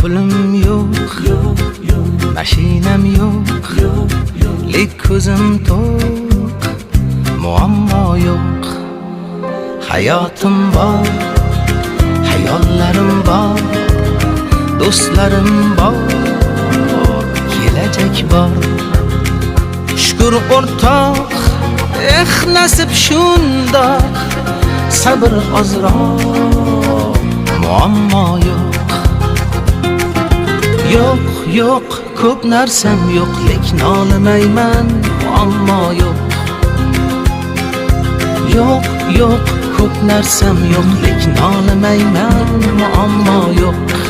pulim yo'q, mashinam yo'q, lek ko'zim to'q, muammo yo'q. Hayotim bor, hayollarim bor, do'stlarim bor, kelajak bor. Shukr o'rtoq, nasib shundoq, sabr ozroq, muammo yo'q. Yo'q, ko'p narsam yo'q, lekin nolimayman, muammo yo'q. Yo'q, ko'p narsam yo'q, lekin nolimayman, muammo yo'q.